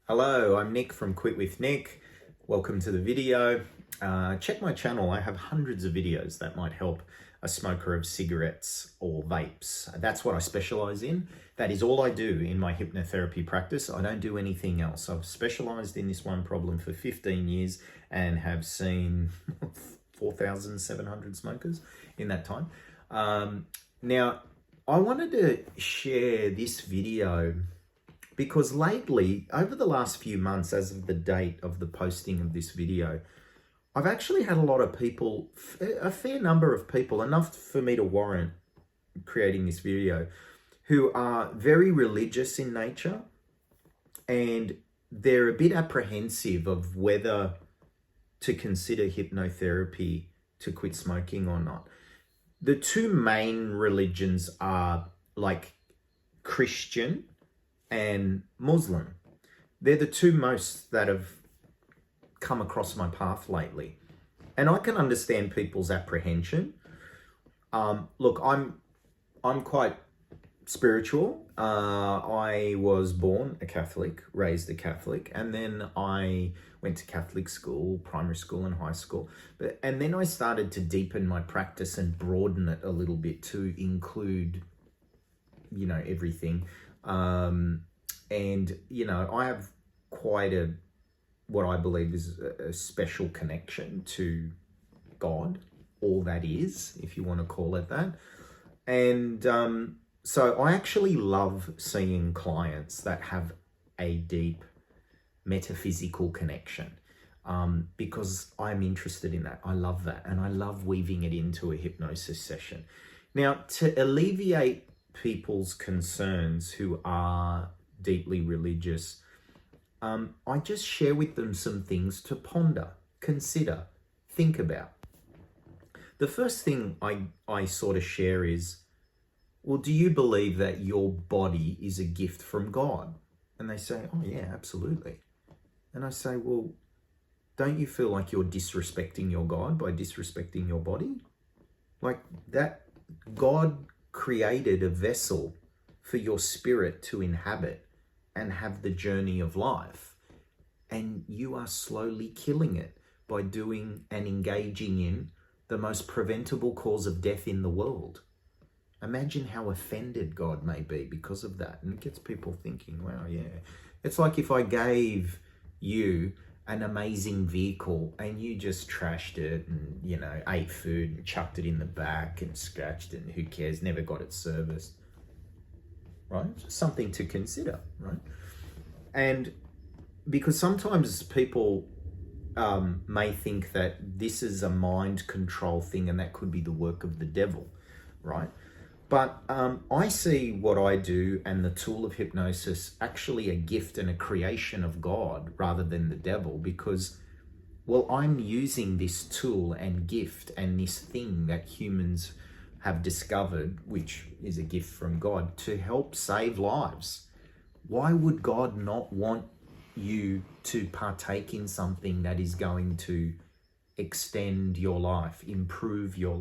Hello, I'm Nick from Quit With Nick. Welcome to the video. Check my channel. I have hundreds of videos that might help a smoker of cigarettes or vapes. That's what I specialize in. That is all I do in my hypnotherapy practice. I don't do anything else. I've specialized in this one problem for 15 years and have seen 4,700 smokers in that time. Now, I wanted to share this video because lately, over the last few months, as of the date of the posting of this video, I've actually had a lot of people, a fair number of people, enough for me to warrant creating this video, who are very religious in nature, and they're a bit apprehensive of whether to consider hypnotherapy to quit smoking or not. The two main religions are like Christian and Muslim. They're the two most that have come across my path lately. And I can understand people's apprehension. Look, I'm quite spiritual. I was born a Catholic, raised a Catholic, and then I went to Catholic school, primary school and high school. And then I started to deepen my practice and broaden it a little bit to include, everything. And, I have quite what I believe is a special connection to God, all that is, if you want to call it that. And so I actually love seeing clients that have a deep metaphysical connection because I'm interested in that. I love that. And I love weaving it into a hypnosis session. Now, to alleviate people's concerns who are deeply religious, I just share with them some things to ponder, consider, think about. The first thing I sort of share is, well, do you believe that your body is a gift from God? And they say, oh yeah, absolutely. And I say, well, don't you feel like you're disrespecting your God by disrespecting your body? Like that, God created a vessel for your spirit to inhabit and have the journey of life. And you are slowly killing it by doing and engaging in the most preventable cause of death in the world. Imagine how offended God may be because of that. And it gets people thinking, wow, yeah. It's like if I gave you an amazing vehicle and you just trashed it and, ate food and chucked it in the back and scratched it and who cares, never got it serviced. Right? Just something to consider, right? And because sometimes people may think that this is a mind control thing and that could be the work of the devil, right? But I see what I do and the tool of hypnosis actually a gift and a creation of God rather than the devil, because, well, I'm using this tool and gift and this thing that humans have discovered, which is a gift from God, to help save lives. Why would God not want you to partake in something that is going to extend your life, improve your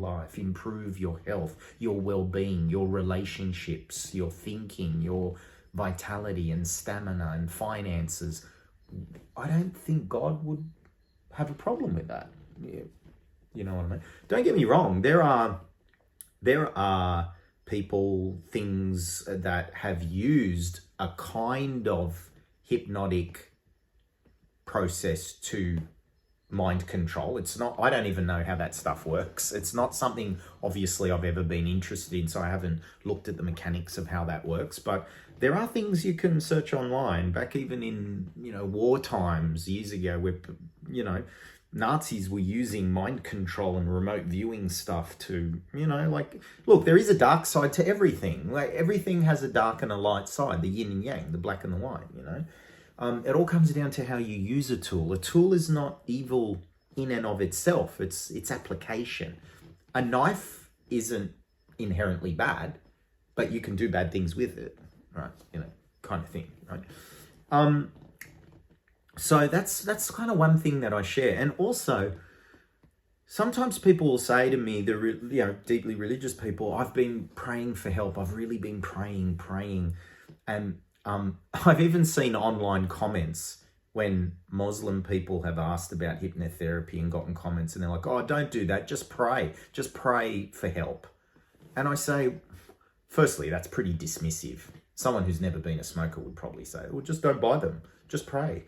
health, your well-being, your relationships, your thinking, your vitality and stamina and finances? I don't think God would have a problem with that. You know what I mean? Don't get me wrong. There are people, things that have used a kind of hypnotic process to mind control. It's not, I don't even know how that stuff works. It's not something obviously I've ever been interested in, so I haven't looked at the mechanics of how that works. But there are things you can search online, back even in, war times, years ago, where, Nazis were using mind control and remote viewing stuff to, look, there is a dark side to everything. Like everything has a dark and a light side, the yin and yang, the black and the white, It all comes down to how you use a tool. A tool is not evil in and of itself. It's its application. A knife isn't inherently bad, but you can do bad things with it, right? Kind of thing, right? So that's kind of one thing that I share. And also, sometimes people will say to me, deeply religious people, I've been praying for help. I've really been praying. And I've even seen online comments when Muslim people have asked about hypnotherapy and gotten comments, and they're like, oh, don't do that, just pray for help. And I say, firstly, that's pretty dismissive. Someone who's never been a smoker would probably say, well, just don't buy them, just pray.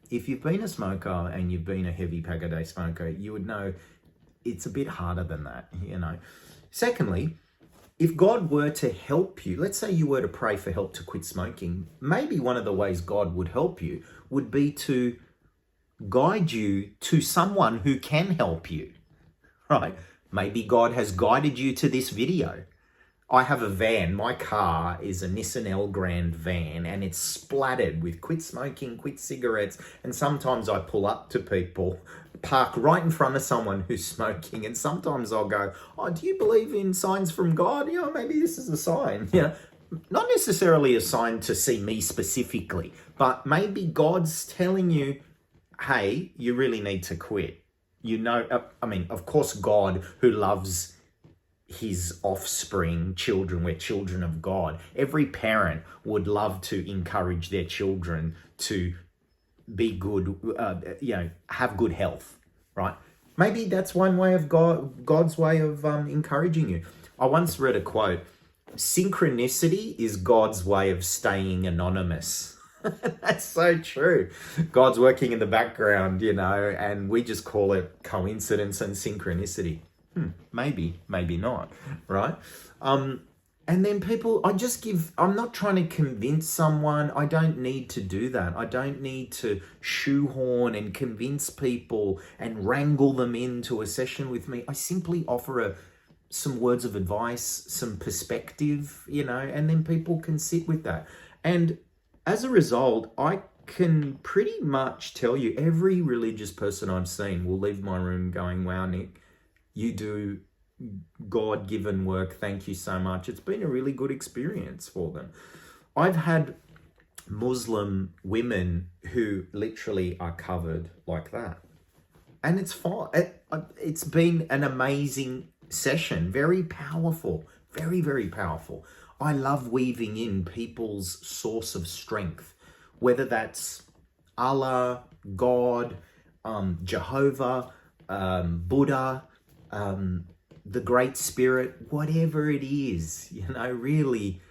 If you've been a smoker and you've been a heavy pack a day smoker, you would know it's a bit harder than that, Secondly, if God were to help you, let's say you were to pray for help to quit smoking, maybe one of the ways God would help you would be to guide you to someone who can help you, right? Maybe God has guided you to this video. I have a van. My car is a Nissan Elgrand van, and it's splattered with quit smoking, quit cigarettes. And sometimes I pull up to people, park right in front of someone who's smoking, and sometimes I'll go, oh, do you believe in signs from God? Maybe this is a sign. Not necessarily a sign to see me specifically, but maybe God's telling you, hey, you really need to quit. Of course, God, who loves his offspring, children, we're children of God. Every parent would love to encourage their children to be good, have good health, right? Maybe that's one way of God's way of encouraging you. I once read a quote, synchronicity is God's way of staying anonymous. That's so true. God's working in the background, and we just call it coincidence and synchronicity. Maybe not, right? And then people, I'm not trying to convince someone. I don't need to do that. I don't need to shoehorn and convince people and wrangle them into a session with me. I simply offer some words of advice, some perspective, and then people can sit with that. And as a result, I can pretty much tell you every religious person I've seen will leave my room going, wow, Nick, you do God-given work. Thank you so much. It's been a really good experience for them. I've had Muslim women who literally are covered like that. And it's fine. It's been an amazing session. Very powerful. Very, very powerful. I love weaving in people's source of strength, whether that's Allah, God, Jehovah, Buddha, the Great Spirit, whatever it is, really,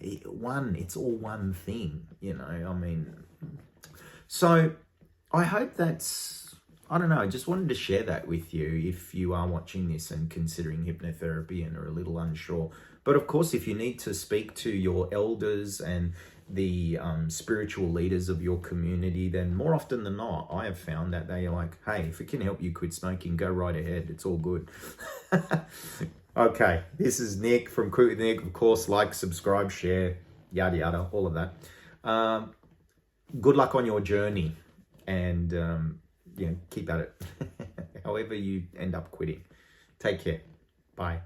it's all one thing, So I hope I just wanted to share that with you if you are watching this and considering hypnotherapy and are a little unsure. But of course, if you need to speak to your elders and the spiritual leaders of your community, then more often than not, I have found that they are like, hey, if it can help you quit smoking, go right ahead. It's all good. Okay, this is Nick from Quit with Nick. Of course, like, subscribe, share, yada, yada, all of that. Good luck on your journey, and keep at it. However you end up quitting. Take care. Bye.